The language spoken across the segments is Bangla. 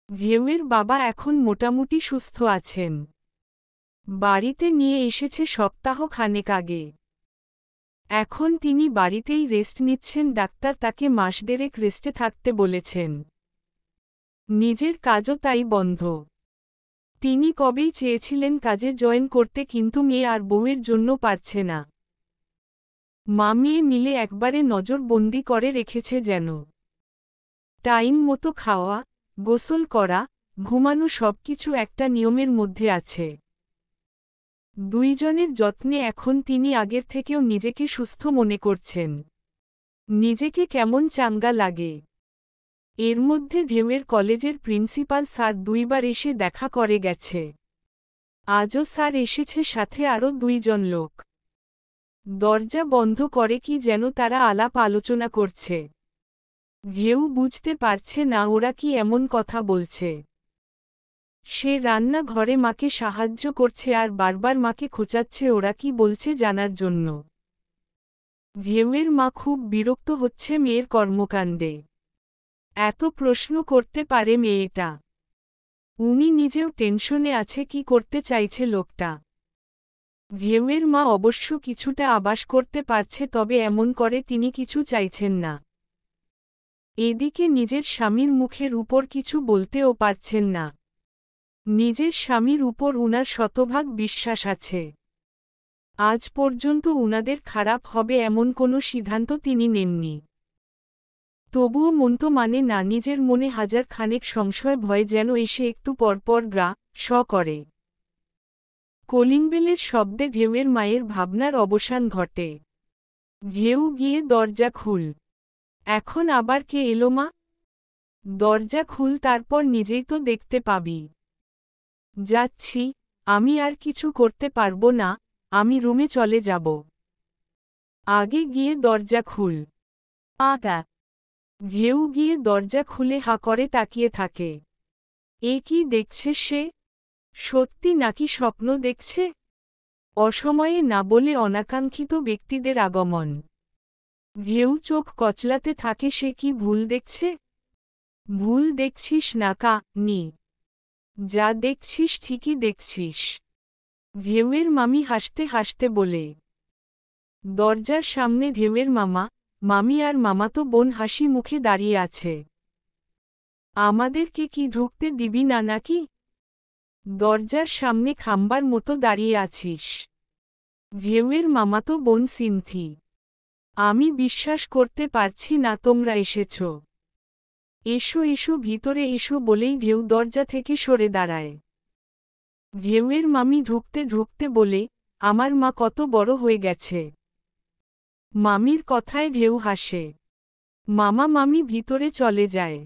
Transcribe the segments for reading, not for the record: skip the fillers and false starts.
ঢেউয়ের বাবা এখন মোটামুটি সুস্থ আছেন। বাড়িতে নিয়ে এসেছে সপ্তাহ খানেক আগে। এখন তিনি বাড়িতেই রেস্ট নিচ্ছেন। ডাক্তার তাকে মাস দেড়েক রেস্টে থাকতে বলেছেন। নিজের কাজও তাই বন্ধ। তিনি কবেই চেয়েছিলেন কাজে জয়েন করতে, কিন্তু মেয়ে আর বউয়ের জন্য পারছে না। মা মেয়ে মিলে একবারে নজরবন্দি করে রেখেছে যেন। টাইম মতো খাওয়া, গোসল করা, ঘুমানো সবকিছু একটা নিয়মের মধ্যে আছে। দুইজনের যত্নে এখন তিনি আগের থেকেও নিজেকে সুস্থ মনে করছেন। নিজেকে কেমন চাঙ্গা লাগে। এর মধ্যে ঢেউয়ের কলেজের প্রিন্সিপাল স্যার দুইবার এসে দেখা করে গেছে। আজও স্যার এসেছে, সাথে আরও দুইজন লোক। দরজা বন্ধ করে কি যেন তারা আলাপ আলোচনা করছে। ঢেউ বুঝতে পারছে না ওরা কি এমন কথা বলছে। সে রান্না ঘরে মাকে সাহায্য করছে আর বারবার মাকে খোঁচাচ্ছে ওরা কি বলছে জানার জন্য। ঢেউয়ের মা খুব বিরক্ত হচ্ছে মেয়ের কর্মকাণ্ডে। এত প্রশ্ন করতে পারে মেয়েটা? উনি নিজেও টেনশনে আছে, কি করতে চাইছে লোকটা। ঢেউয়ের মা অবশ্য কিছুটা আভাস করতে পারছে, তবে এমন করে তিনি কিছু চাইছেন না। এদিকে নিজের স্বামীর মুখের উপর কিছু বলতেও পারছেন না। নিজের স্বামীর উপর উনার শতভাগ বিশ্বাস আছে। আজ পর্যন্ত উনাদের খারাপ হবে এমন কোনো সিদ্ধান্ত তিনি নেননি। তবুও মনতো মানে না, নিজের মনে হাজার খানেক সংশয় ভয় যেন এসে একটু পরপর স করে। কলিংবেলের শব্দে ঢেউয়ের মায়ের ভাবনার অবসান ঘটে। ঢেউ গিয়ে দরজা খুল। এখন আবার কে এলো মা? দরজা খুল, তারপর নিজেই তো দেখতে পাবি। যাচ্ছি, আমি আর কিছু করতে পারবো না, আমি রুমে চলে যাব। আগে গিয়ে দরজা খুল। আগা। ঢেউ গিয়ে দরজা খুলে হা করে তাকিয়ে থাকে। এ কি দেখছে সে? সত্যি নাকি স্বপ্ন দেখছে? অসময়ে না বলে অনাকাঙ্ক্ষিত ব্যক্তিদের আগমন। ঢেউ চোখ কচলাতে থাকে, সে কি ভুল দেখছে? ভুল দেখছিস না নি, যা দেখছিস ঠিকই দেখছিস। ঢেউয়ের মামি হাসতে হাসতে বলে। দরজার সামনে ঢেউয়ের মামা, মামি আর মামাতো বোন হাসি মুখে দাঁড়িয়ে আছে। আমাদেরকে কি ঢুকতে দিবি না নাকি? দরজার সামনে খাম্বার মতো দাঁড়িয়ে আছিস। ঢেউয়ের মামাতো বোন সিনথি। আমি বিশ্বাস করতে পারছি না তোমরা এসেছ। এসো এসো, ভিতরে এসো বলেই ঢেউ দরজা থেকে সরে দাঁড়ায়। ঢেউয়ের মামি ঢুকতে ঢুকতে বলে, আমার মা কত বড় হয়ে গেছে। মামির কথায় ঢেউ হাসে। মামা মামি ভিতরে চলে যায়।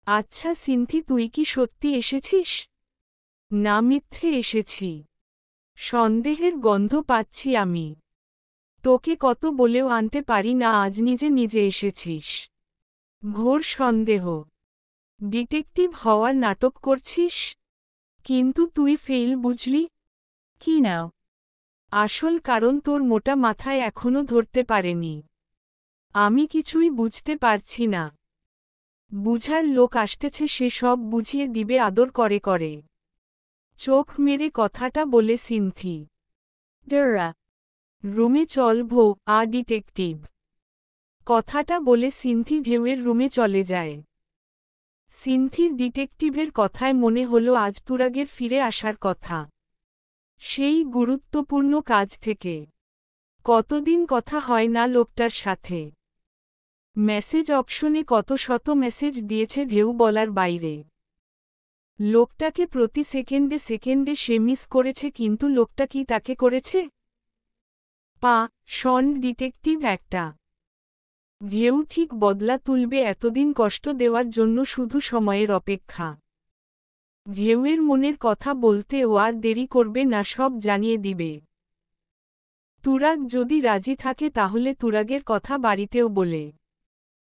আচ্ছা সিনথি, তুই কি সত্যি এসেছিস? না, মিথ্যে এসেছি। সন্দেহের গন্ধ পাচ্ছি আমি। তোকে কত বলেও আনতে পারি না, আজ নিজে নিজে এসেছিস। ঘোর সন্দেহ। ডিটেকটিভ হওয়ার নাটক করছিস? কিন্তু তুই ফেল, বুঝলি? কি নাও? আসল কারণ তোর মোটা মাথায় এখনো ধরতে পারেনি। আমি কিছুই বুঝতে পারছি না। বুঝার লোক আসতেছে, সে সব বুঝিয়ে দিবে আদর করে করে। চোখ মেরে কথাটা বলে সিনথি। ডরা। রুমে চল ভো ডিটেকটিভ। কথাটা বলে সিনথি ঢেউয়ের রুমে চলে যায়। সিনথির ডিটেকটিভের কথায় মনে হলো আজ তুরাগের ফিরে আসার কথা। সেই গুরুত্বপূর্ণ কাজ থেকে। কতদিন কথা হয় না লোকটার সাথে। মেসেজ অপশনে কত শত মেসেজ দিয়েছে ঢেউ বলার বাইরে। লোকটাকে প্রতি সেকেন্ডে সেকেন্ডে সে মিস করেছে, কিন্তু লোকটা কি তাকে করেছে? শন ডিটেকটিভ একটা। ঢেউ ঠিক বদলা তুলবে, এতদিন কষ্ট দেওয়ার জন্য শুধু সময়ের অপেক্ষা। ঢেউয়ের মনের কথা বলতে ও আর দেরি করবে না, সব জানিয়ে দিবে। তুরাগ যদি রাজি থাকে তাহলে তুরাগের কথা বাড়িতেও বলে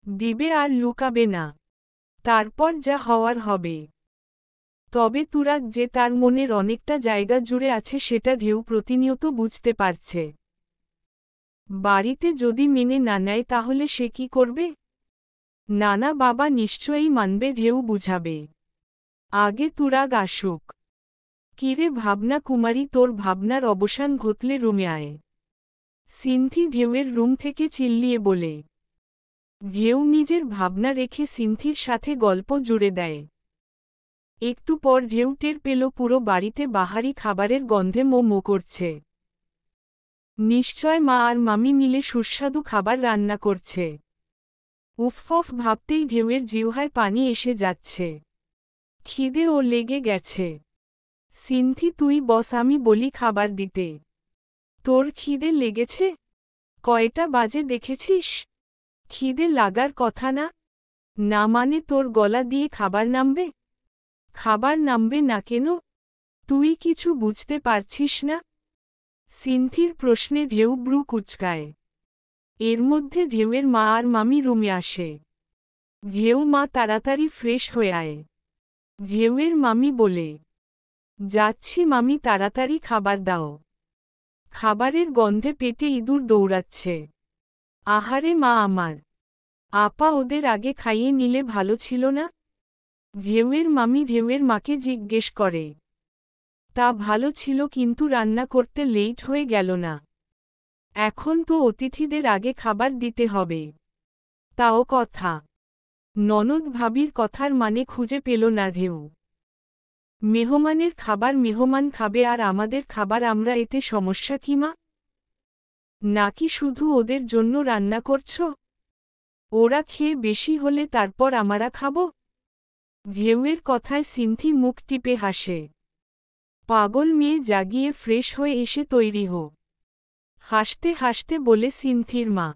দিবে আর লুকাবে না। তারপর যা হওয়ার হবে। তবে তুরাগ যে তার মনের অনেকটা জায়গা জুড়ে আছে সেটা ঢেউ প্রতিনিয়ত বুঝতে পারছে। বাড়িতে যদি মেনে না নেয় তাহলে সে কি করবে? নানা বাবা নিশ্চয়ই মানবে, ঢেউ বুঝাবে। আগে তুরাগ আসুক। কিরে ভাবনা কুমারী, তোর ভাবনার অবসান ঘটলে রুমে আয়। সিনথি ঢেউয়ের রুম থেকে চিল্লিয়ে বলে। ঢেউ নিজের ভাবনা রেখে সিনথির সাথে গল্প জুড়ে দেয়। একটু পর ঢেউ টের পেল পুরো বাড়িতে বাহারি খাবারের গন্ধে মো মো করছে। নিশ্চয় মা আর মামি মিলে সুস্বাদু খাবার রান্না করছে। উফফ ভাবতেই ঢেউয়ের জিহ্বায় পানি এসে যাচ্ছে। খিদে ও লেগে গেছে। সিনথি তুই বস, আমি বলি খাবার দিতে। তোর খিদে লেগেছে? কয়টা বাজে দেখেছিস? খিদে লাগার কথা না? না মানে তোর গলা দিয়ে খাবার নামবে? খাবার নামবে না কেন? তুই কিছু বুঝতে পারছিস না? সিনথির প্রশ্নে ঢেউ ব্রু কুচকায়। এর মধ্যে ঢেউয়ের মা আর মামি রুমে আসে। ঢেউ মা তাড়াতাড়ি ফ্রেশ হয়ে আয়। ঢেউয়ের মামি বলে, যাচ্ছি মামি, তাড়াতাড়ি খাবার দাও। খাবারের গন্ধে পেটে ইঁদুর দৌড়াচ্ছে। আহারে মা আমার, আপা ওদের আগে খাইয়ে নিলে ভালো ছিল না? ঢেউয়ের মামি ঢেউয়ের মাকে জিজ্ঞেস করে। তা ভালো ছিল, কিন্তু রান্না করতে লেট হয়ে গেল না? এখন তো অতিথিদের আগে খাবার দিতে হবে। তাও কথা। ননদ ভাবির কথার মানে খুঁজে পেল না ঢেউ। মেহমানের খাবার মেহমান খাবে আর আমাদের খাবার আমরা, এতে সমস্যা কি মা? নাকি শুধু ওদের জন্য রান্না করছ? ওরা খেয়ে বেশি হলে তারপর আমরা খাব? ঢেউয়ের কথায় সিনথি মুখ টিপে হাসে। পাগল মেয়ে, জাগিয়ে ফ্রেশ হয়ে এসে তৈরি হো। হাসতে হাসতে বলে সিনথির মা,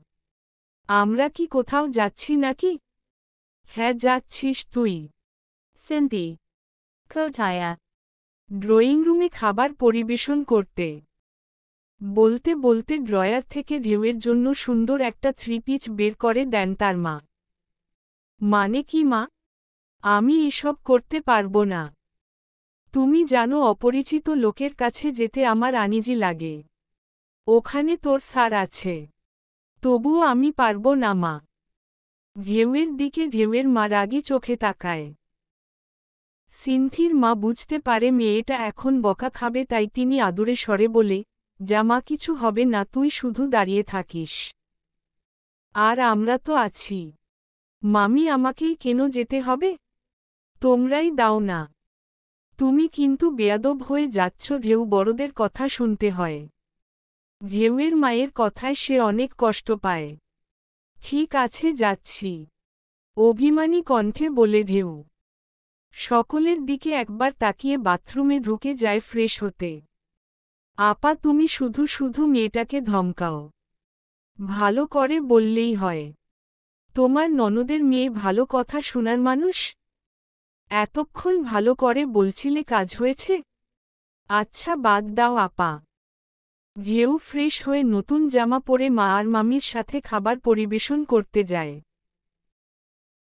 আমরা কি কোথাও যাচ্ছি নাকি? হ্যাঁ যাচ্ছিস তুই। সিনথি, কোথায়? ড্রয়িং রুমে খাবার পরিবেশন করতে। বলতে বলতে ড্রয়ার থেকে ঢেউয়ের জন্য সুন্দর একটা থ্রি পিচ বের করে দেন তার মা। মানে কি মা? আমি এসব করতে পারবো না। তুমি জানো অপরিচিত লোকের কাছে যেতে আমার আনিজি লাগে। ওখানে তোর স্যার আছে। তবুও আমি পারবো না মা। ঢেউয়ের দিকে ঢেউয়ের মা রাগী চোখে তাকায়। সিনথির মা বুঝতে পারে মেয়েটা এখন বকা খাবে, তাই তিনি আদুরে স্বরে বলে, যা মা, কিছু হবে না, তুই শুধু দাঁড়িয়ে থাকিস। আর আমরা তো আছি। মামি আমাকেই কেন যেতে হবে? তোমরাই দাও না। তুমি কিন্তু বেয়াদব হয়ে যাচ্ছ। ঢেউ বড়দের কথা শুনতে হয়। ঢেউয়ের মায়ের কথায় সে অনেক কষ্ট পায়। ঠিক আছে যাচ্ছি, অভিমানী কণ্ঠে বলে ঢেউ। সকলের দিকে একবার তাকিয়ে বাথরুমে ঢুকে যায় ফ্রেশ হতে। আপা তুমি শুধু শুধু মেয়েটাকে ধমকাও। ভালো করে বললেই হয়। তোমার ননদের মেয়ে ভালো কথা শোনার মানুষ? এতক্ষণ ভালো করে বলছিলে, কাজ হয়েছে? আচ্ছা বাদ দাও আপা। ঢেউ ফ্রেশ হয়ে নতুন জামা পরে মা আর মামির সাথে খাবার পরিবেশন করতে যায়।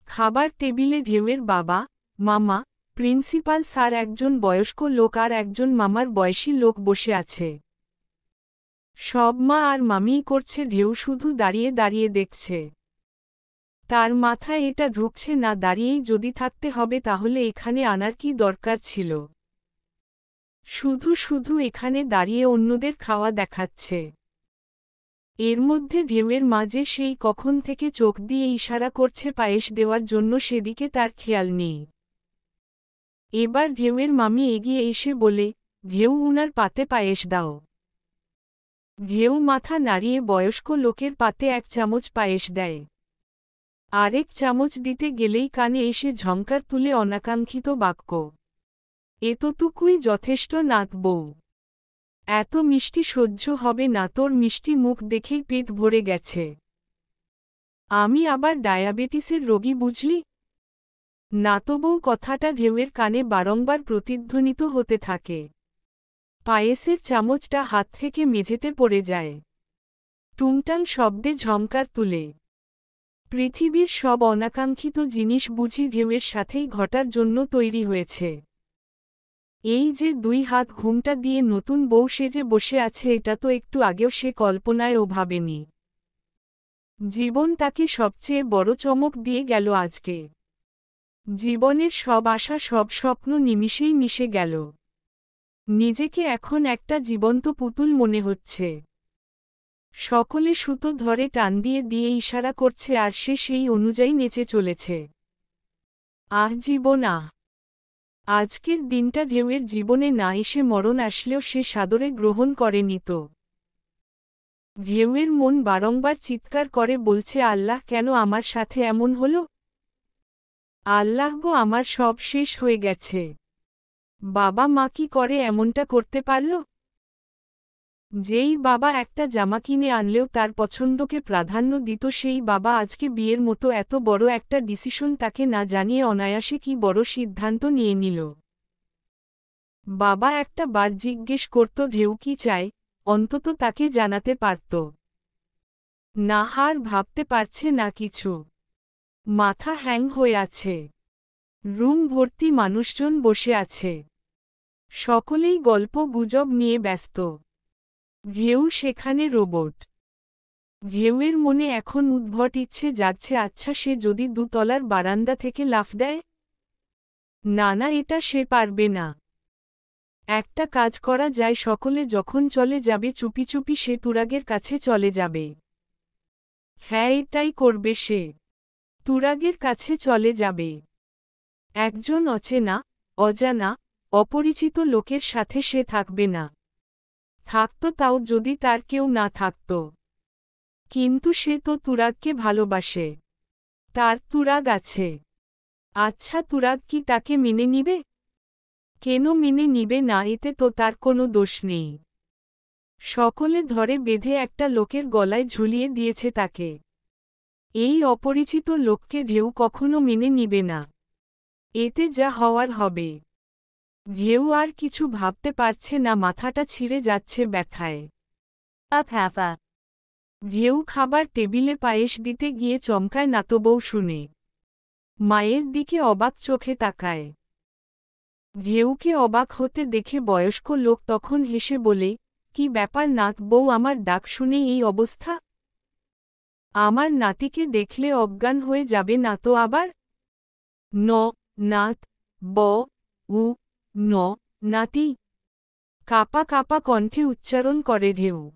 খাবার টেবিলে ঢেউয়ের বাবা, মামা, প্রিন্সিপাল স্যার, একজন বয়স্ক লোক আর একজন মামার বয়সী লোক বসে আছে। সব মা আর মামিই করছে, ঢেউ শুধু দাঁড়িয়ে দাঁড়িয়ে দেখছে। তার মাথায় এটা ঢুকছে না, দাঁড়িয়েই যদি থাকতে হবে তাহলে এখানে আনার কি দরকার ছিল? শুধু শুধু এখানে দাঁড়িয়ে অন্যদের খাওয়া দেখাচ্ছে। এর মধ্যে ঢেউয়ের মা যে সেই কখন থেকে চোখ দিয়ে ইশারা করছে পায়েস দেওয়ার জন্য, সেদিকে তার খেয়াল নেই। এবার ঢেউয়ের মামি এগিয়ে এসে বলে, ঢেউ উনার পাতে পায়েস দাও। ঢেউ মাথা নাড়িয়ে বয়স্ক লোকের পাতে 1 চামচ পায়েস দেয়। আরেক চামচ দিতে গেলেই কানে এসে ঝংকার তুলে অনাকাঙ্ক্ষিত বাক্য, এতটুকুই যথেষ্ট নাত বউ। এত মিষ্টি সহ্য হবে না, তোর মিষ্টি মুখ দেখেই পেট ভরে গেছে। আমি আবার ডায়াবেটিসের রোগী বুঝলি? নাতবউ কথাটা ঢেউয়ের কানে বারংবার প্রতিধ্বনিত হতে থাকে। পায়েসের চামচটা হাত থেকে মেঝেতে পড়ে যায়। টুংটাং শব্দে ঝংকার তুলে। পৃথিবীর সব অনাকাঙ্ক্ষিত জিনিস বুঝি ঢেউয়ের সাথেই ঘটার জন্য তৈরি হয়েছে। এই যে 2 হাত ঘুমটা দিয়ে নতুন বউ সেজে বসে আছে, এটা তো একটু আগেও সে কল্পনায়ও ভাবেনি। জীবন তাকে সবচেয়ে বড় চমক দিয়ে গেল আজকে। জীবনের সব আশা সব স্বপ্ন নিমিষেই মিশে গেল। নিজেকে এখন একটা জীবন্ত পুতুল মনে হচ্ছে। সকলে সুতো ধরে টান দিয়ে দিয়ে ইশারা করছে আর সে সেই অনুযায়ী নেচে চলেছে। আহ জীবন আহ! আজকের দিনটা ঢেউয়ের জীবনে না এসে মরণ আসলেও সে সাদরে গ্রহণ করে নিত। ঢেউয়ের মন বারংবার চিৎকার করে বলছে, আল্লাহ কেন আমার সাথে এমন হলো? আল্লাহ গো, আমার সব শেষ হয়ে গেছে। বাবা মা কি করে এমনটা করতে পারল? যেই বাবা একটা জামা কিনে আনলেও তার পছন্দকে প্রাধান্য দিত, সেই বাবা আজকে বিয়ের মতো এত বড় একটা ডিসিশন তাকে না জানিয়ে অনায়াসে কি বড় সিদ্ধান্ত নিয়ে নিল। বাবা একটা বার জিজ্ঞেস করত ঢেউ কি চায়, অন্তত তাকে জানাতে পারত। না, হার ভাবতে পারছে না কিছু। মাথা হ্যাং হয়ে আছে। রুম ভর্তি মানুষজন বসে আছে। সকলেই গল্প গুজব নিয়ে ব্যস্ত। ঢেউ সেখানে রোবট। ঢেউয়ের মনে এখন উদ্ভট ইচ্ছে জাগছে, আচ্ছা সে যদি দুতলার বারান্দা থেকে লাফ দেয়? না না, এটা সে পারবে না। একটা কাজ করা যায়, সকলে যখন চলে যাবে চুপি চুপি সে তুরাগের কাছে চলে যাবে। হ্যাঁ, এটাই করবে সে। তুরাগের কাছে চলে যাবে। একজন অচেনা, অজানা, অপরিচিত লোকের সাথে সে থাকবে না। থাকত তাও যদি তার কেউ না থাকত। কিন্তু সে তো তুরাগকে ভালোবাসে। তার তুরাগ আছে। আচ্ছা, তুরাগ কি তাকে মেনে নিবে? কেন মেনে নিবে না? এতে তো তার কোনো দোষ নেই। সকলে ধরে বেঁধে একটা লোকের গলায় ঝুলিয়ে দিয়েছে তাকে। এই অপরিচিত লোককে ঢেউ কখনো মেনে নিবে না। এতে যা হওয়ার হবে। ঢেউ আর কিছু ভাবতে পারছে না, মাথাটা ছিঁড়ে যাচ্ছে ব্যথায়। Up half a. ঢেউ খাবার টেবিলে পায়েস দিতে গিয়ে চমকায় নাতবউ শুনে। মায়ের দিকে অবাক চোখে তাকায়। ঢেউকে অবাক হতে দেখে বয়স্ক লোক তখন হেসে বলে, কি ব্যাপার নাত বউ, আমার ডাক শুনে এই অবস্থা? আমার নাতিকে দেখলে অজ্ঞান হয়ে যাবে না তো আবার? ন, নাত, ব, উ, ন, নাতি। কাপা কাপা কণ্ঠে উচ্চারণ করে ঢেউ।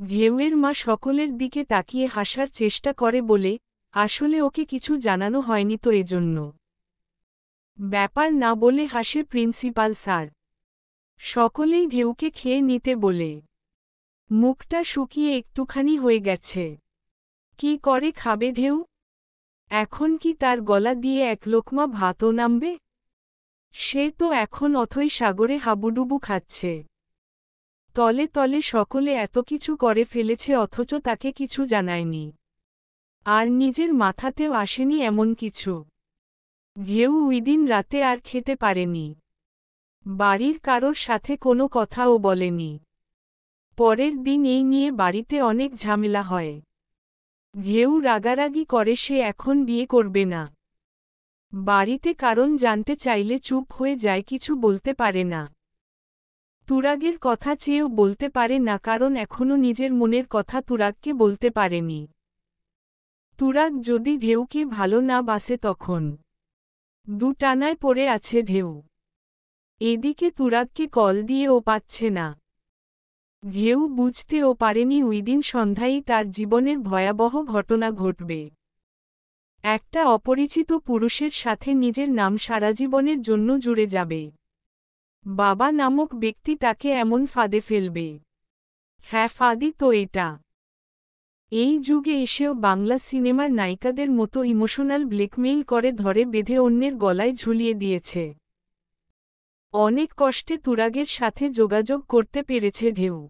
ঢেউয়ের মা সকলের দিকে তাকিয়ে হাসার চেষ্টা করে বলে, আসলে ওকে কিছু জানানো হয়নি তো এজন্য। ব্যাপার না বলে হাসে প্রিন্সিপাল স্যার। সকলেই ঢেউকে খেয়ে নিতে বলে। মুখটা শুকিয়ে একটুখানি হয়ে গেছে। কি করে খাবে ঢেউ? এখন কি তার গলা দিয়ে এক লোকমা ভাতও নামবে? সে তো এখন অথই সাগরে হাবুডুবু খাচ্ছে। তলে তলে সকলে এত কিছু করে ফেলেছে অথচ তাকে কিছু জানায়নি। আর নিজের মাথাতেও আসেনি এমন কিছু। ঢেউ ওইদিন রাতে আর খেতে পারেনি। বাড়ির কারোর সাথে কোনো কথাও বলেনি। পরের দিন এই নিয়ে বাড়িতে অনেক ঝামেলা হয়। ঢেউ রাগারাগি করে সে এখন বিয়ে করবে না। বাড়িতে কারণ জানতে চাইলে চুপ হয়ে যায়, কিছু বলতে পারে না। তুরাগের কথা চেয়েও বলতে পারে না, কারণ এখনও নিজের মনের কথা তুরাগকে বলতে পারেনি। তুরাগ যদি ঢেউকে ভালো না বাসে তখন। দুটানায় পড়ে আছে ঢেউ। এদিকে তুরাগকে কল দিয়েও পাচ্ছে না। ঢেউ বুঝতেও পারেনি ওইদিন সন্ধ্যায় তার জীবনের ভয়াবহ ঘটনা ঘটবে। একটা অপরিচিত পুরুষের সাথে নিজের নাম সারা জীবনের জন্য জুড়ে যাবে। বাবা নামক ব্যক্তি তাকে এমন ফাঁদে ফেলবে। হ্যাঁ, ফাঁদি তো এটা। এই যুগে এসেও বাংলা সিনেমার নায়িকাদের মতো ইমোশনাল ব্ল্যাকমেইল করে ধরে বেঁধে অন্যের গলায় ঝুলিয়ে দিয়েছে। অনেক কষ্টে তুরাগের সাথে যোগাযোগ করতে পেরেছে ঢেউ।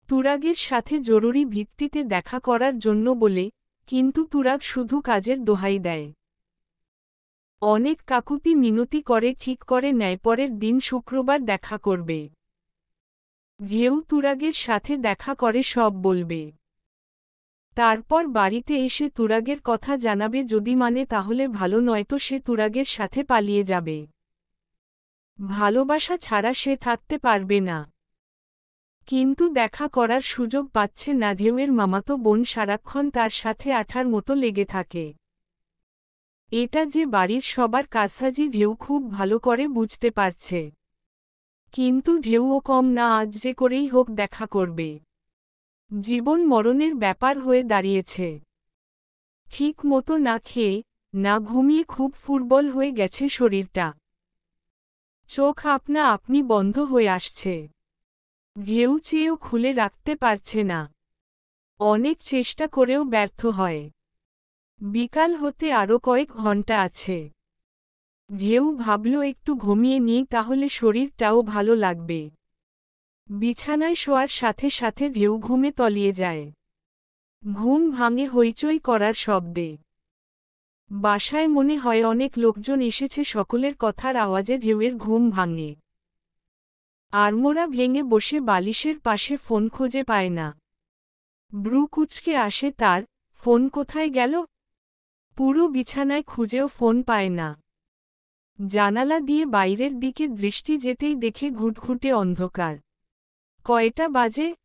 তুরাগের সাথে জরুরি ভিত্তিতে দেখা করার জন্য বলে, কিন্তু তুরাগ শুধু কাজের দোহাই দেয়। অনেক কাকুতি মিনতি করে ঠিক করে নেয় পরের দিন শুক্রবার দেখা করবে। ঢেউ তুরাগের সাথে দেখা করে সব বলবে। তারপর বাড়িতে এসে তুরাগের কথা জানাবে, যদি মানে তাহলে ভালো, নয়তো সে তুরাগের সাথে পালিয়ে যাবে। ভালোবাসা ছাড়া সে থাকতে পারবে না। কিন্তু দেখা করার সুযোগ পাচ্ছে না। ঢেউয়ের মামাতো বোন সারাক্ষণ তার সাথে আঠার মতো লেগে থাকে। এটা যে বাড়ির সবার কাছাজি ঢেউ খুব ভালো করে বুঝতে পারছে। কিন্তু ঢেউও কম না, আজ যে করেই হোক দেখা করবে। জীবন মরণের ব্যাপার হয়ে দাঁড়িয়েছে। ঠিক মতো না খেয়ে না ঘুমিয়ে খুব ফুটবল হয়ে গেছে শরীরটা। চোখ আপনা আপনি বন্ধ হয়ে আসছে। ঢেউ চেয়েও খুলে রাখতে পারছে না। অনেক চেষ্টা করেও ব্যর্থ হয়। বিকাল হতে আরও কয়েক ঘন্টা আছে। ঢেউ ভাবল একটু ঘুমিয়ে নিই, তাহলে শরীরটাও ভালো লাগবে। বিছানায় শোয়ার সাথে সাথে ঢেউ ঘুমে তলিয়ে যায়। ঘুম ভাঙে হইচই করার শব্দে। বাসায় মনে হয় অনেক লোকজন এসেছে, সকলের কথার আওয়াজে ঢেউয়ের ঘুম ভাঙে। আড়মোড়া ভেঙে বসে বালিশের পাশে ফোন খুঁজে পায় না। ব্রু কুঁচকে আসে তার, ফোন কোথায় গেল? পুরো বিছানায় খুঁজেও ফোন পায় না। জানালা দিয়ে বাইরের দিকে দৃষ্টি যেতেই দেখে ঘুটঘুটে অন্ধকার। কয়টা বাজে?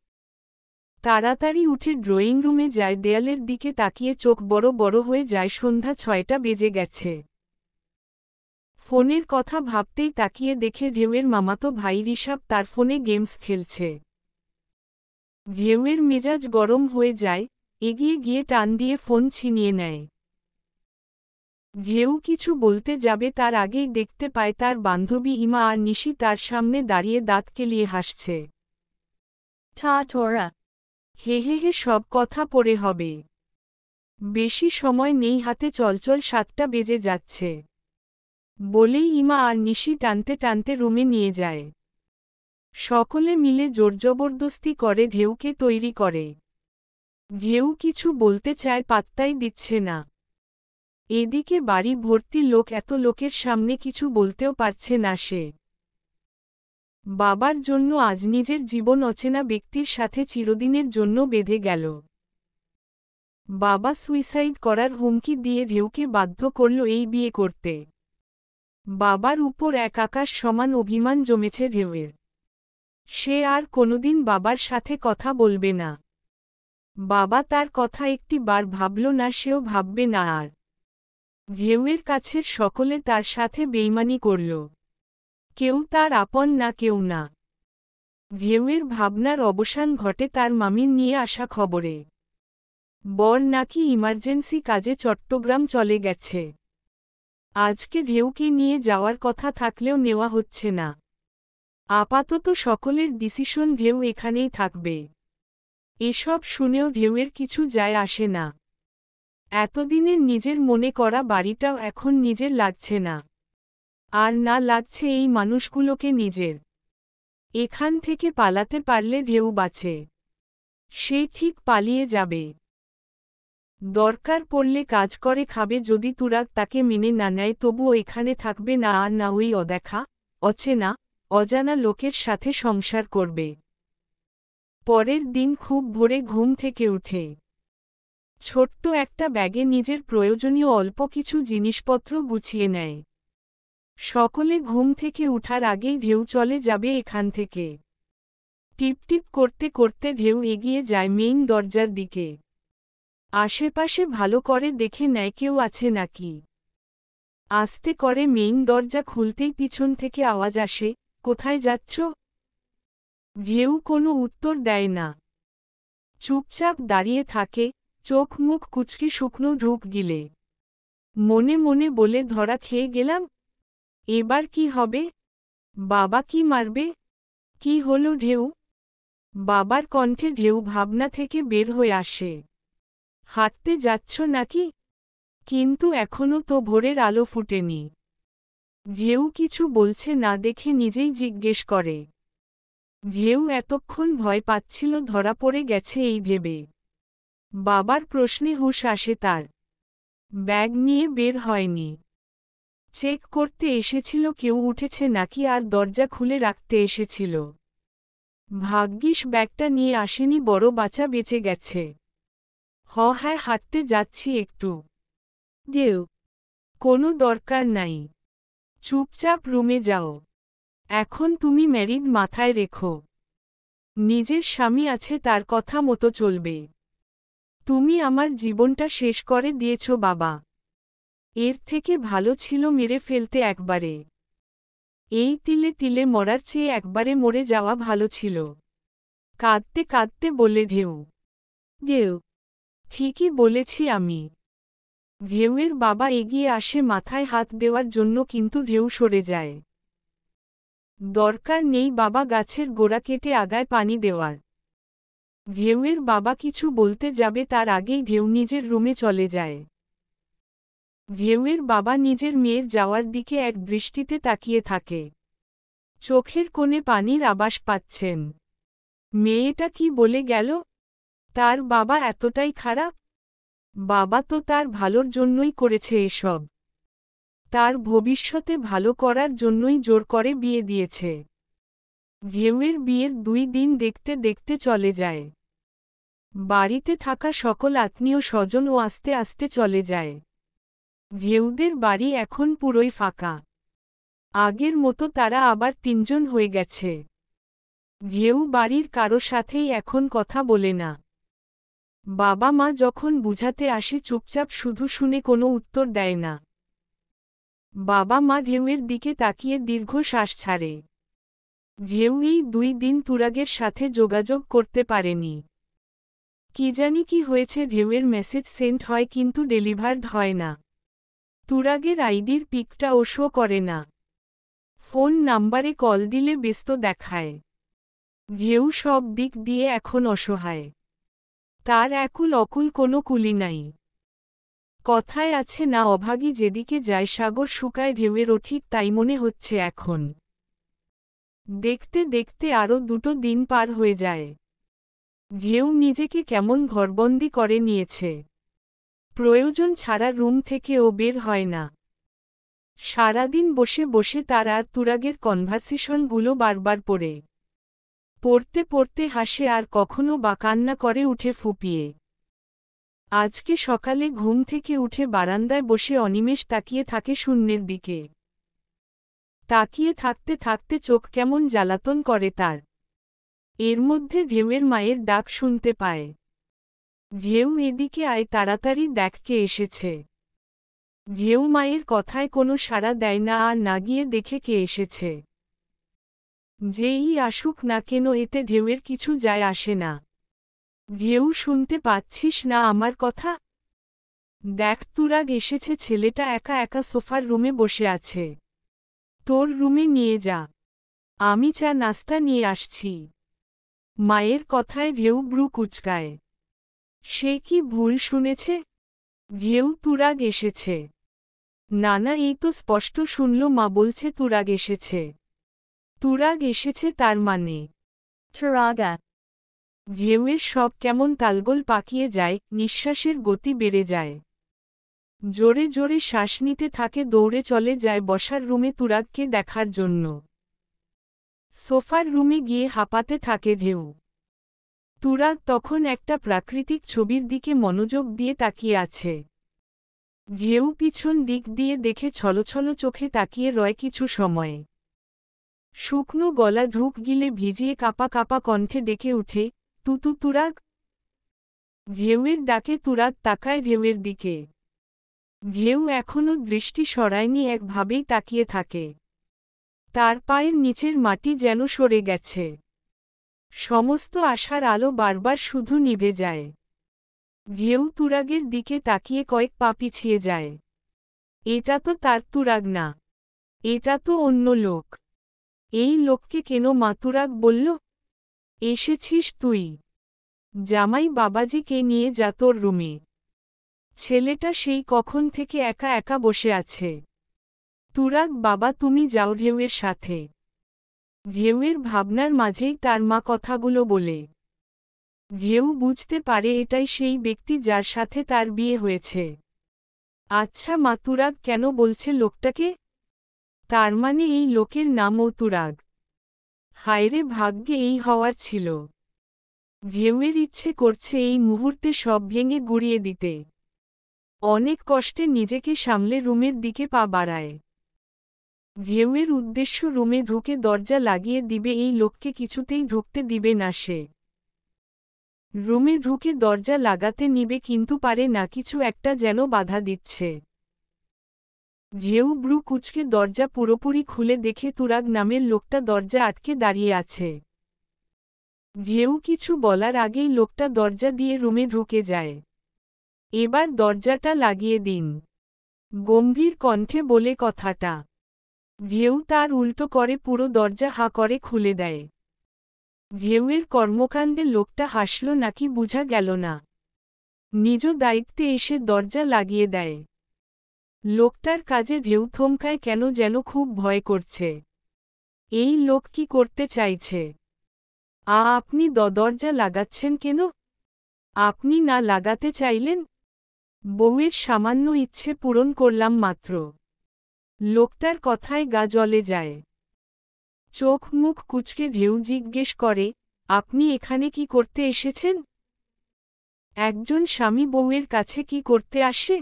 তাড়াতাড়ি উঠে ড্রয়িং রুমে যায়, দেয়ালের দিকে তাকিয়ে চোখ বড় বড় হয়ে যায়, সন্ধ্যা 6টা বেজে গেছে। ফোনের কথা ভাবতেই তাকিয়ে দেখে ঢেউয়ের মামাতো ভাই ঋষভ তার ফোনে গেমস খেলছে। ঢেউয়ের মেজাজ গরম হয়ে যায়, এগিয়ে গিয়ে টান দিয়ে ফোন ছিনিয়ে নেয়। ঢেউ কিছু বলতে যাবে তার আগেই দেখতে পায় তার বান্ধবী ইমা আর নিশি তার সামনে দাঁড়িয়ে দাঁত কেলিয়ে হাসছে। Ta Tora. হে হে হে, সব কথা পরে হবে। বেশি সময় নেই হাতে, চলচল 7টা বেজে যাচ্ছে। বলেই ইমা আর নিশি টানতে টানতে রুমে নিয়ে যায়। সকলে মিলে জোরজবরদস্তি করে ঢেউকে তৈরি করে। ঢেউ কিছু বলতে চায়, পাত্তাই দিচ্ছে না। এদিকে বাড়ি ভর্তি লোক, এত লোকের সামনে কিছু বলতেও পারছে না সে। বাবার জন্য আজ নিজের জীবন অচেনা ব্যক্তির সাথে চিরদিনের জন্য বেঁধে গেল। বাবা সুইসাইড করার হুমকি দিয়ে ঢেউকে বাধ্য করল এই বিয়ে করতে। বাবার উপর এক আকাশ সমান অভিমান জমেছে ঢেউয়ের। সে আর কোনোদিন বাবার সাথে কথা বলবে না। বাবা তার কথা একটি বার ভাবল না, সেও ভাববে না আর। ঢেউয়ের কাছের সকলে তার সাথে বেইমানি করল। কেউ তার আপন না, কেউ না। ঢেউয়ের ভাবনার অবসান ঘটে তার মামির নিয়ে আসা খবরে। বর নাকি ইমার্জেন্সি কাজে চট্টগ্রাম চলে গেছে। আজকে ঢেউকে নিয়ে যাওয়ার কথা থাকলেও নেওয়া হচ্ছে না। আপাতত সকলের ডিসিশন ঢেউ এখানেই থাকবে। এসব শুনেও ঢেউয়ের কিছু যায় আসে না। এতদিনের নিজের মনে করা বাড়িটাও এখন নিজের লাগছে না। আর না লাগছে এই মানুষগুলোকে নিজের। এখান থেকে পালাতে পারলে ঢেউ বাঁচে। সে ঠিক পালিয়ে যাবে। দরকার পড়লে কাজ করে খাবে, যদি তুরাগ তাকে মেনে না নেয় তবুও এখানে থাকবে না, আর না ওই অদেখা, অচেনা, অজানা লোকের সাথে সংসার করবে। পরের দিন খুব ভোরে ঘুম থেকে উঠে ছোট্ট একটা ব্যাগে নিজের প্রয়োজনীয় অল্প কিছু জিনিসপত্র গুছিয়ে নেয়। সকলে ঘুম থেকে উঠার আগেই ঢেউ চলে যাবে এখান থেকে। টিপটিপ করতে করতে ঢেউ এগিয়ে যায় মেইন দরজার দিকে। আশেপাশে ভালো করে দেখে নেয় কেউ আছে নাকি। আস্তে করে মেইন দরজা খুলতেই পিছন থেকে আওয়াজ আসে, কোথায় যাচ্ছ? ঢেউ কোনো উত্তর দেয় না। চুপচাপ দাঁড়িয়ে থাকে, চোখ মুখ কুচকে শুকনো ঢুক গিলে। মনে মনে বলে, ধরা খেয়ে গেলাম। এবার কি হবে? বাবা কি মারবে? কি হলো ঢেউ? বাবার কণ্ঠে ঢেউ ভাবনা থেকে বের হয়ে আসে। হাঁটতে যাচ্ছ নাকি? কিন্তু এখনো তো ভোরের আলো ফুটেনি। ঢেউ কিছু বলছে না দেখে নিজেই জিজ্ঞেস করে। ঢেউ এতক্ষণ ভয় পাচ্ছিল ধরা পড়ে গেছে এই ভেবে। বাবার প্রশ্নে হুঁশ আসে তার। ব্যাগ নিয়ে বের হয়নি। চেক করতে এসেছিল কেউ উঠেছে নাকি, আর দরজা খুলে রাখতে এসেছিল। ভাগ্যিস ব্যাগটা নিয়ে আসেনি, বড় বাঁচা বেঁচে গেছে। হ্যাঁ, হাঁটতে যাচ্ছি একটু। Do. কোনো দরকার নাই। চুপচাপ রুমে যাও। এখন তুমি ম্যারিড, মাথায় রেখো। নিজের স্বামী আছে, তার কথা মতো চলবে। তুমি আমার জীবনটা শেষ করে দিয়েছ বাবা। এর থেকে ভালো ছিল মেরে ফেলতে একবারে। এই তিলে তিলে মরার চেয়ে একবারে মরে যাওয়া ভালো ছিল। কাঁদতে কাঁদতে বলে ঢেউ। Do. ঠিকই বলেছি আমি। ঢেউয়ের বাবা এগিয়ে আসে মাথায় হাত দেওয়ার জন্য, কিন্তু ঢেউ সরে যায়। দরকার নেই বাবা গাছের গোড়া কেটে আগায় পানি দেওয়ার। ঢেউয়ের বাবা কিছু বলতে যাবে তার আগেই ঢেউ নিজের রুমে চলে যায়। ঢেউয়ের বাবা নিজের মেয়ের যাওয়ার দিকে এক দৃষ্টিতে তাকিয়ে থাকে। চোখের কোণে পানির আভাস পাচ্ছেন। মেয়েটা কি বলে গেল? তার বাবা এতটাই খারাপ? বাবা তো তার ভালোর জন্যই করেছে এসব। তার ভবিষ্যতে ভালো করার জন্যই জোর করে বিয়ে দিয়েছে। ঢেউয়ের বিয়ের 2 দিন দেখতে দেখতে চলে যায়। বাড়িতে থাকা সকল আত্মীয় স্বজনও আস্তে আস্তে চলে যায়। ঢেউদের বাড়ি এখন পুরোই ফাঁকা। আগের মতো তারা আবার 3 জন হয়ে গেছে। ঢেউ বাড়ির কারো সাথেই এখন কথা বলে না। বাবা মা যখন বুঝাতে আসে চুপচাপ শুধু শুনে কোনো উত্তর দেয় না। বাবা মা ঢেউয়ের দিকে তাকিয়ে দীর্ঘ শ্বাস ছাড়ে। ঢেউ এই 2 দিন তুরাগের সাথে যোগাযোগ করতে পারেনি। কি জানি কি হয়েছে, ঢেউয়ের মেসেজ সেন্ড হয় কিন্তু ডেলিভার্ড হয় না। তুরাগের আইডির পিকটাও শো করে না। ফোন নাম্বারে কল দিলে ব্যস্ত দেখায়। ঢেউ সব দিক দিয়ে এখন অসহায়। তার একুল অকুল কোনো কুলি নাই। কথায় আছে না, অভাগী যেদিকে যায় সাগর শুকায়, ঢেউয়েরও ঠিক তাই মনে হচ্ছে এখন। দেখতে দেখতে আরও 2 দিন পার হয়ে যায়। ঢেউ নিজেকে কেমন ঘরবন্দি করে নিয়েছে। প্রয়োজন ছাড়া রুম থেকে ও বের হয় না। সারাদিন বসে বসে তার আর তুরাগের কনভারসেশনগুলো বারবার পড়ে। পড়তে পড়তে হাসে আর কখনো বা কান্না করে উঠে ফুপিয়ে। আজকে সকালে ঘুম থেকে উঠে বারান্দায় বসে অনিমেষ তাকিয়ে থাকে শূন্যের দিকে। তাকিয়ে থাকতে থাকতে চোখ কেমন জ্বালাতন করে তার। এর মধ্যে ঢেউয়ের মায়ের ডাক শুনতে পায়। ঢেউ এদিকে আয়, তাড়াতাড়ি দেখ কে এসেছে। ঢেউ মায়ের কথায় কোনো সাড়া দেয় না আর না গিয়ে দেখে কে এসেছে। যেই আসুক না কেন এতে ঢেউয়ের কিছু যায় আসে না। ঢেউ শুনতে পাচ্ছিস না আমার কথা? দেখ তুরাগ এসেছে। ছেলেটা একা একা সোফার রুমে বসে আছে। তোর রুমে নিয়ে যা, আমি চা নাস্তা নিয়ে আসছি। মায়ের কথায় ঢেউ ব্রু কুচকায়। সে কি ভুল শুনেছে? ঢেউ তুরাগ এসেছে। নানা এই তো স্পষ্ট শুনল, মা বলছে তুরাগ এসেছে। তুরাগ এসেছে তার মানে Turaga. ঢেউয়ের সব কেমন তালগোল পাকিয়ে যায়, নিঃশ্বাসের গতি বেড়ে যায়। জোরে জোরে শ্বাস নিতে থাকে, দৌড়ে চলে যায় বসার রুমে তুরাগকে দেখার জন্য। সোফার রুমে গিয়ে হাঁপাতে থাকে ঢেউ। তুরাগ তখন একটা প্রাকৃতিক ছবির দিকে মনোযোগ দিয়ে তাকিয়ে আছে। ঢেউ পিছন দিক দিয়ে দেখে ছলছল চোখে তাকিয়ে রয় কিছু সময়। শুকনো গলা ঢুক গিলে ভিজিয়ে কাপা কাপা কণ্ঠে ডেকে উঠে, তুতু তুরাগ। ঢেউয়ের ডাকে তুরাগ তাকায় ঢেউয়ের দিকে। ঢেউ এখনও দৃষ্টি সরায়নি, একভাবেই তাকিয়ে থাকে। তার পায়ের নিচের মাটি যেন সরে গেছে। সমস্ত আশার আলো বারবার শুধু নিভে যায়। ঢেউ তুরাগের দিকে তাকিয়ে কয়েক পা পিছিয়ে যায়। এটা তো তার তুরাগ না, এটা তো অন্য লোক। এই লোককে কেন মা তুরাগ বলল? এসেছিস তুই? জামাই বাবাজিকে নিয়ে যা তোর রুমে। ছেলেটা সেই কখন থেকে একা একা বসে আছে। তুরাগ বাবা তুমি যাও ঢেউয়ের সাথে। ঢেউয়ের ভাবনার মাঝেই তার মা কথাগুলো বলে। ঢেউ বুঝতে পারে এটাই সেই ব্যক্তি যার সাথে তার বিয়ে হয়েছে। আচ্ছা মা, তুরাগ কেন বলছে লোকটাকে? তার মানে এই লোকের নামও তুরাগ। হায়রে ভাগ্যে এই হওয়ার ছিল। ঢেউয়ের ইচ্ছে করছে এই মুহূর্তে সব ভেঙে গুড়িয়ে দিতে। অনেক কষ্টে নিজেকে সামলে রুমের দিকে পা বাড়ায়। ঢেউয়ের উদ্দেশ্য রুমে ঢুকে দরজা লাগিয়ে দিবে, এই লোককে কিছুতেই ঢুকতে দিবে না সে। রুমে ঢুকে দরজা লাগাতে নিবে কিন্তু পারে না, কিছু একটা যেন বাধা দিচ্ছে। ঢেউ ব্রু কুচকে দরজা পুরোপুরি খুলে দেখে তুরাগ নামের লোকটা দরজা আটকে দাঁড়িয়ে আছে। ঢেউ কিছু বলার আগেই লোকটা দরজা দিয়ে রুমে ঢুকে যায়। এবার দরজাটা লাগিয়ে দিন, গম্ভীর কণ্ঠে বলে কথাটা। ঢেউ তার উল্টো করে পুরো দরজা হা করে খুলে দেয়। ঢেউয়ের কর্মকাণ্ডে লোকটা হাসল নাকি বুঝা গেল না। নিজ দায়িত্বে এসে দরজা লাগিয়ে দেয়। লোকটার কাজে ঢেউ থমকায়, কেন যেন খুব ভয় করছে। এই লোক কি করতে চাইছে? আপনি দরজা লাগাচ্ছেন কেন? আপনি না লাগাতে চাইলেন? বউয়ের সামান্য ইচ্ছে পূরণ করলাম মাত্র। লোকটার কথায় গা জ্বলে যায়। চোখ মুখ কুঁচকে ঢেউ জিজ্ঞেস করে, আপনি এখানে কি করতে এসেছেন? একজন স্বামী বউয়ের কাছে কি করতে আসে?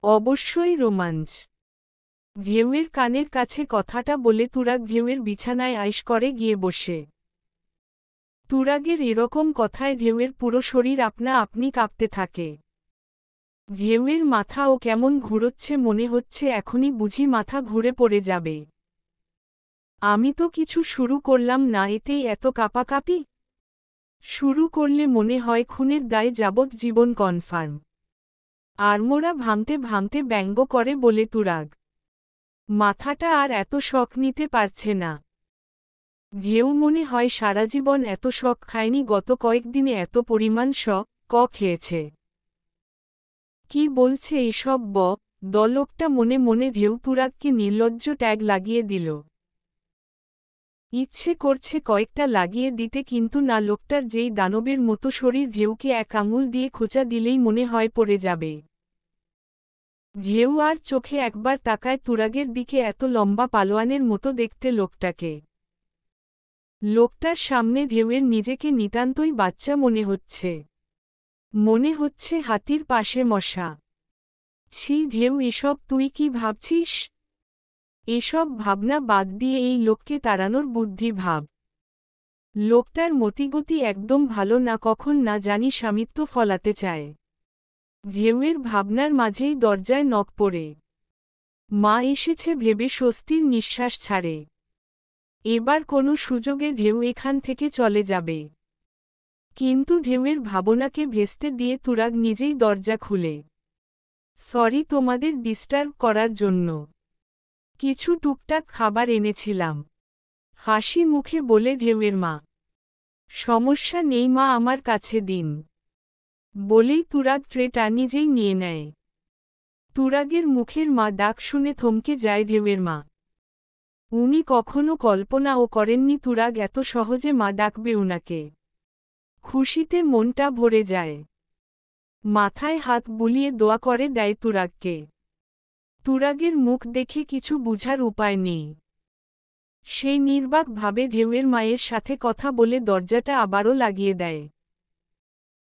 অবশ্যই রোমাঞ্চ। ঢেউয়ের কানের কাছে কথাটা বলে তুরাগ ঢেউয়ের বিছানায় আইস করে গিয়ে বসে। তুরাগের এরকম কথায় ঢেউয়ের পুরো শরীর আপনা আপনি কাঁপতে থাকে। ঢেউয়ের মাথাও কেমন ঘুরোচ্ছে, মনে হচ্ছে এখনই বুঝি মাথা ঘুরে পড়ে যাবে। আমি তো কিছু শুরু করলাম না, এতেই এত কাঁপাকাঁপি? শুরু করলে মনে হয় খুনের দায়ে যাবজ্জীবন কনফার্ম। আড়মোড়া ভাঙতে ভাঙতে ব্যঙ্গ করে বলে তুরাগ। মাথাটা আর এত শখ নিতে পারছে না। ঢেউ মনে হয় সারা জীবন এত শখ খায়নি, গত কয়েকদিনে এত পরিমাণ খেয়েছে। কি বলছে এসব দলোকটা মনে মনে ঢেউ তুরাগকে নির্লজ্জ ট্যাগ লাগিয়ে দিল। ইচ্ছে করছে কয়েকটা লাগিয়ে দিতে, কিন্তু না, লোকটার যেই দানবের মতো শরীর, ঢেউকে এক আঙুল দিয়ে খোঁচা দিলেই মনে হয় পড়ে যাবে। ঢেউ আর চোখে একবার তাকায় তুরাগের দিকে, এত লম্বা পালোয়ানের মতো দেখতে লোকটাকে। লোকটার সামনে ঢেউয়ের নিজেকে নিতান্তই বাচ্চা মনে হচ্ছে। মনে হচ্ছে হাতির পাশে মশা। ছি ঢেউ, এসব তুই কি ভাবছিস? এসব ভাবনা বাদ দিয়ে এই লোককে তাড়ানোর বুদ্ধি ভাব। লোকটার মতিগতি একদম ভালো না, কখন না জানি স্বামিত্ব ফলাতে চায়। ঢেউয়ের ভাবনার মাঝেই দরজায় নখ পড়ে। মা এসেছে ভেবে স্বস্তির নিঃশ্বাস ছাড়ে। এবার কোনো সুযোগে ঢেউ এখান থেকে চলে যাবে। কিন্তু ঢেউয়ের ভাবনাকে ভেস্তে দিয়ে তুরাগ নিজেই দরজা খুলে। সরি তোমাদের ডিস্টার্ব করার জন্য। কিছু টুকটাক খাবার এনেছিলাম, হাসি মুখে বলে ঢেউয়ের মা। সমস্যা নেই মা, আমার কাছে দিন, বলেই তুরাগ ট্রেটা নিজেই নিয়ে নেয়। তুরাগের মুখের মা ডাক শুনে থমকে যায় ঢেউয়ের মা। উনি কখনো কল্পনাও করেননি তুরাগ এত সহজে মা ডাকবে উনাকে। খুশিতে মনটা ভরে যায়। মাথায় হাত বুলিয়ে দোয়া করে দেয় তুরাগকে। তুরাগের মুখ দেখে কিছু বুঝার উপায় নেই। সেই নির্বাকভাবে ঢেউয়ের মায়ের সাথে কথা বলে দরজাটা আবারও লাগিয়ে দেয়।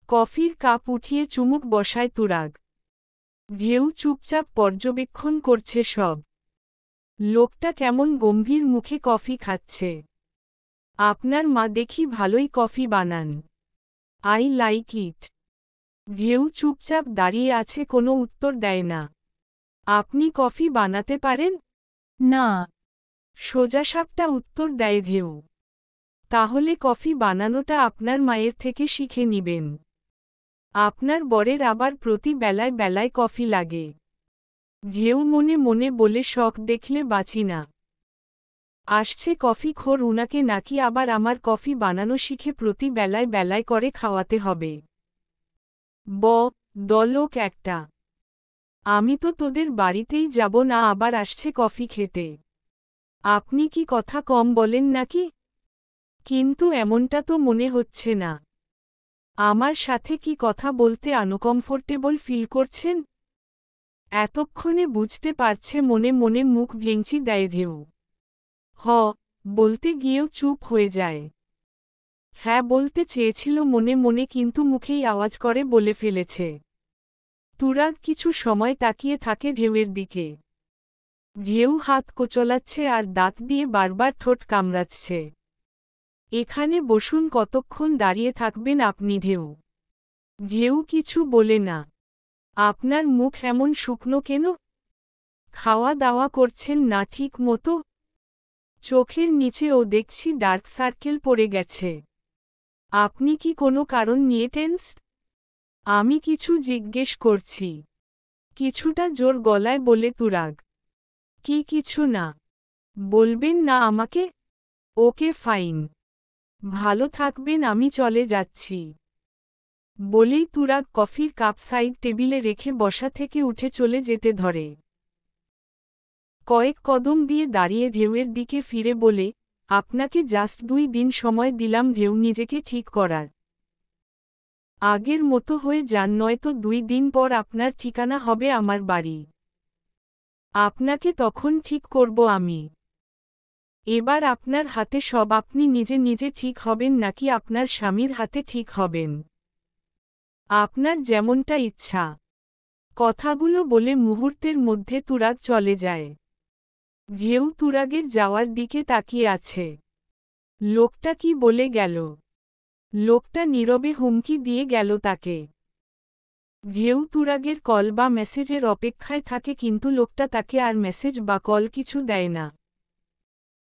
কফির কাপ উঠিয়ে চুমুক বসায় তুরাগ। ঢেউ চুপচাপ পর্যবেক্ষণ করছে সব। লোকটা কেমন গম্ভীর মুখে কফি খাচ্ছে। আপনার মা দেখি ভালোই কফি বানান, আই লাইক ইট। ঢেউ চুপচাপ দাঁড়িয়ে আছে, কোনো উত্তর দেয় না। আপনি কফি বানাতে পারেন? না। সোজাসাপটা উত্তর দেয় ঢেউ। তাহলে কফি বানানোটা আপনার মায়ের থেকে শিখে নিবেন। আপনার বরের আবার প্রতি বেলায় বেলায় কফি লাগে। ঢেউ মনে মনে বলে, শখ দেখলে বাঁচি না। আসছে কফি খোর, উনাকে নাকি আবার আমার কফি বানানো শিখে প্রতি বেলায় বেলায় করে খাওয়াতে হবে। দলোক একটা। আমি তো তোদের বাড়িতেই যাব না, আবার আসছে কফি খেতে। আপনি কি কথা কম বলেন নাকি? কিন্তু এমনটা তো মনে হচ্ছে না। আমার সাথে কি কথা বলতে আনকমফোর্টেবল ফিল করছেন? এতক্ষণে বুঝতে পারছে মনে মনে মুখ ভেঙচি দেয় ঢেউ। বলতে গিয়েও চুপ হয়ে যায়। হ্যাঁ বলতে চেয়েছিল মনে মনে, কিন্তু মুখেই আওয়াজ করে বলে ফেলেছে। তুরাগ কিছু সময় তাকিয়ে থাকে ঢেউয়ের দিকে। ঢেউ হাত কোচলাচ্ছে আর দাঁত দিয়ে বারবার ঠোঁট কামড়াচ্ছে। এখানে বসুন, কতক্ষণ দাঁড়িয়ে থাকবেন আপনি? ঢেউ কিছু বলে না। আপনার মুখ এমন শুকনো কেন? খাওয়া দাওয়া করছেন না ঠিক মতো? চোখের নিচেও দেখছি ডার্ক সার্কেল পড়ে গেছে। আপনি কি কোনো কারণ নিয়ে টেনসড? আমি কিছু জিজ্ঞেস করছি, কিছুটা জোর গলায় বলে তুরাগ। কি কিছু না? বলবেন না আমাকে? Okay fine. ভালো থাকবেন, আমি চলে যাচ্ছি। বলেই তুরাগ কফির কাপ সাইড টেবিলে রেখে বসা থেকে উঠে চলে যেতে ধরে। কয়েক কদম দিয়ে দাঁড়িয়ে ঢেউয়ের দিকে ফিরে বলে, আপনাকে জাস্ট 2 দিন সময় দিলাম ঢেউ, নিজেকে ঠিক করার। আগের মতো হয়ে যান, নয়তো 2 দিন পর আপনার ঠিকানা হবে আমার বাড়ি। আপনাকে তখন ঠিক করব আমি। এবার আপনার হাতে সব, আপনি নিজে নিজে ঠিক হবেন নাকি আপনার স্বামীর হাতে ঠিক হবেন? আপনার যেমনটা ইচ্ছা। কথাগুলো বলে মুহূর্তের মধ্যে তুরাগ চলে যায়। ঢেউ তুরাগের যাওয়ার দিকে তাকিয়ে আছে। লোকটা কি বলে গেল? লোকটা নীরবে হুমকি দিয়ে গেল তাকে। ঢেউ তুরাগের কল বা মেসেজের অপেক্ষায় থাকে, কিন্তু লোকটা তাকে আর মেসেজ বা কল কিছু দেয় না।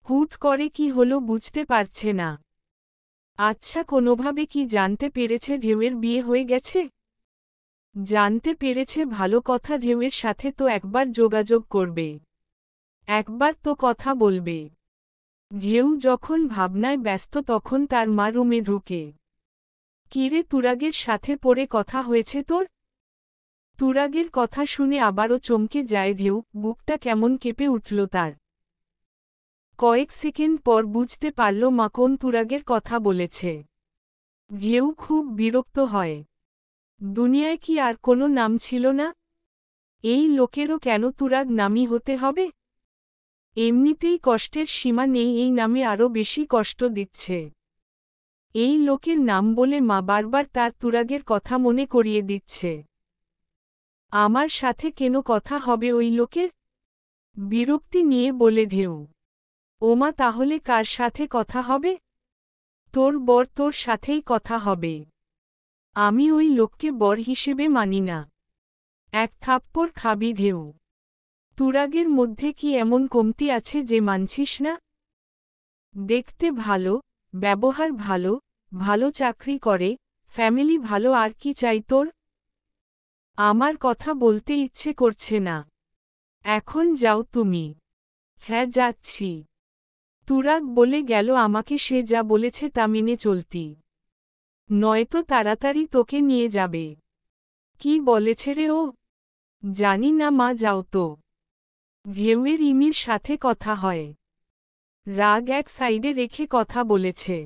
হুট করে কি হলো বুঝতে পারছে না। আচ্ছা, কোনোভাবে কি জানতে পেরেছে ঢেউয়ের বিয়ে হয়ে গেছে? জানতে পেরেছে, ভালো কথা। ঢেউয়ের সাথে তো একবার যোগাযোগ করবে, একবার তো কথা বলবে। ঢেউ যখন ভাবনায় ব্যস্ত তখন তার মা রুমে ঢুকে। কিরে, তুরাগের সাথে পড়ে কথা হয়েছে তোর? তুরাগের কথা শুনে আবারও চমকে যায় ঢেউ, বুকটা কেমন কেঁপে উঠল তার। কয়েক সেকেন্ড পর বুঝতে পারল মা কোন তুরাগের কথা বলেছে। ঢেউ খুব বিরক্ত হয়। দুনিয়ায় কি আর কোনো নাম ছিল না? এই লোকেরও কেন তুরাগ নামই হতে হবে? এমনিতেই কষ্টের সীমা নেই, এই নামে আরও বেশি কষ্ট দিচ্ছে। এই লোকের নাম বলে মা বারবার তার তুরাগের কথা মনে করিয়ে দিচ্ছে। আমার সাথে কেন কথা হবে ওই লোকের? বিরক্তি নিয়ে বলে ঢেউ। ওমা, তাহলে কার সাথে কথা হবে? তোর বর, তোর সাথেই কথা হবে। আমি ওই লোককে বর হিসেবে মানি না। এক থাপ্পড় খাবি ঢেউ। তুরাগের মধ্যে কি এমন কমতি আছে যে মানছিস না? দেখতে ভালো, ব্যবহার ভালো, ভালো চাকরি করে, ফ্যামিলি ভালো, আর কি চাই তোর? আমার কথা বলতে ইচ্ছে করছে না। এখন যাও তুমি। হ্যাঁ, যাচ্ছি। তুরাগ বলে গেল আমাকে সে যা বলেছে তা মেনে চলতি। নয়তো তাড়াতাড়ি তোকে নিয়ে যাবে। কি বলেছে রে ও? জানি না মা, যাও তো। ঢেউয়ের ইমির সাথে কথা হয়। রাগ এক সাইডে রেখে কথা বলেছে।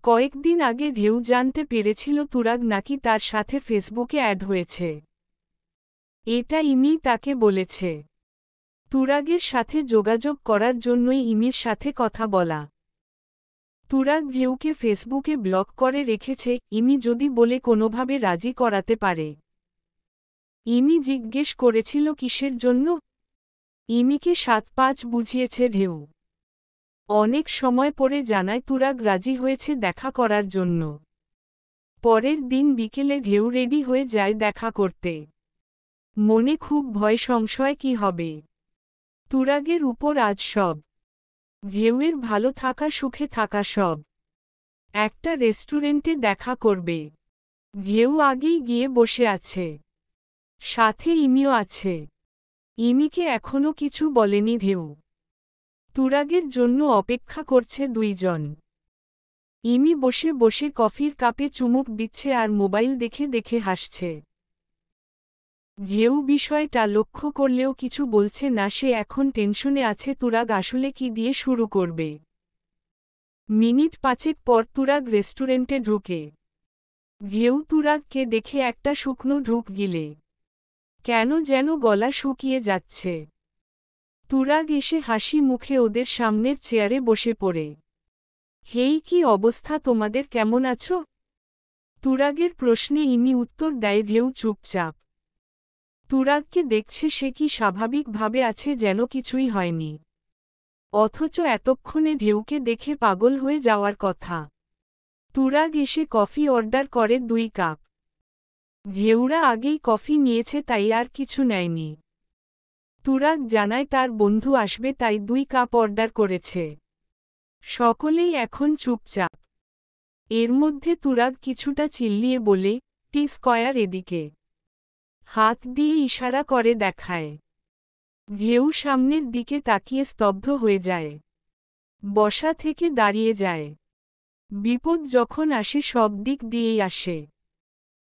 কয়েকদিন আগে ঢেউ জানতে পেরেছিল তুরাগ নাকি তার সাথে ফেসবুকে অ্যাড হয়েছে। এটা ইমি তাকে বলেছে। তুরাগের সাথে যোগাযোগ করার জন্যই ইমির সাথে কথা বলা। তুরাগ ঢেউকে ফেসবুকে ব্লক করে রেখেছে, ইমি যদি বলে কোনোভাবে রাজি করাতে পারে। ইমি জিজ্ঞেস করেছিল কিসের জন্য? ইমিকে 7-5 বুঝিয়েছে ঢেউ। অনেক সময় পরে জানায় তুরাগ রাজি হয়েছে দেখা করার জন্য। পরের দিন বিকেলে ঢেউ রেডি হয়ে যায় দেখা করতে। মনে খুব ভয়, সংশয় কি হবে। তুরাগের উপর আজ সব। ঢেউয়ের ভালো থাকা, সুখে থাকা সব। একটা রেস্টুরেন্টে দেখা করবে। ঢেউ আগেই গিয়ে বসে আছে। সাথে ইমিও আছে। ইমিকে এখনো কিছু বলেনি ঢেউ। তুরাগের জন্য অপেক্ষা করছে 2 জন। ইমি বসে বসে কফির কাপে চুমুক দিচ্ছে আর মোবাইল দেখে দেখে হাসছে। ঢেউ বিষয়টা লক্ষ্য করলেও কিছু বলছে না, সে এখন টেনশনে আছে তুরাগ আসলে কি দিয়ে শুরু করবে। মিনিট 5 পর তুরাগ রেস্টুরেন্টে ঢুকে। ঢেউ তুরাগকে দেখে একটা শুকনো ঢুক গিলে। কেন যেন গলা শুকিয়ে যাচ্ছে। তুরাগ এসে হাসি মুখে ওদের সামনের চেয়ারে বসে পড়ে। হেই, কি অবস্থা তোমাদের, কেমন আছো? তুরাগের প্রশ্নে ইমি উত্তর দেয় ঢেউ চুপচাপ। তুরাগকে দেখছে, সে কি স্বাভাবিকভাবে আছে যেন কিছুই হয়নি। অথচ এতক্ষণে ঢেউকে দেখে পাগল হয়ে যাওয়ার কথা। তুরাগ এসে কফি অর্ডার করে 2 কাপ। ঢেউরা আগেই কফি নিয়েছে তাই আর কিছু নেয়নি। তুরাগ জানায় তার বন্ধু আসবে তাই 2 কাপ অর্ডার করেছে। সকলেই এখন চুপচাপ। এর মধ্যে তুরাগ কিছুটা চিল্লিয়ে বলে, টি স্কয়ার এদিকে। হাত দিয়ে ইশারা করে দেখায়। ঘেউ সামনের দিকে তাকিয়ে স্তব্ধ হয়ে যায়। বসা থেকে দাঁড়িয়ে যায়। বিপদ যখন আসে সব দিক দিয়েই আসে।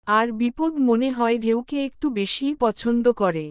আর বিপদ মনে হয় ঢেউকে একটু বেশিই পছন্দ করে।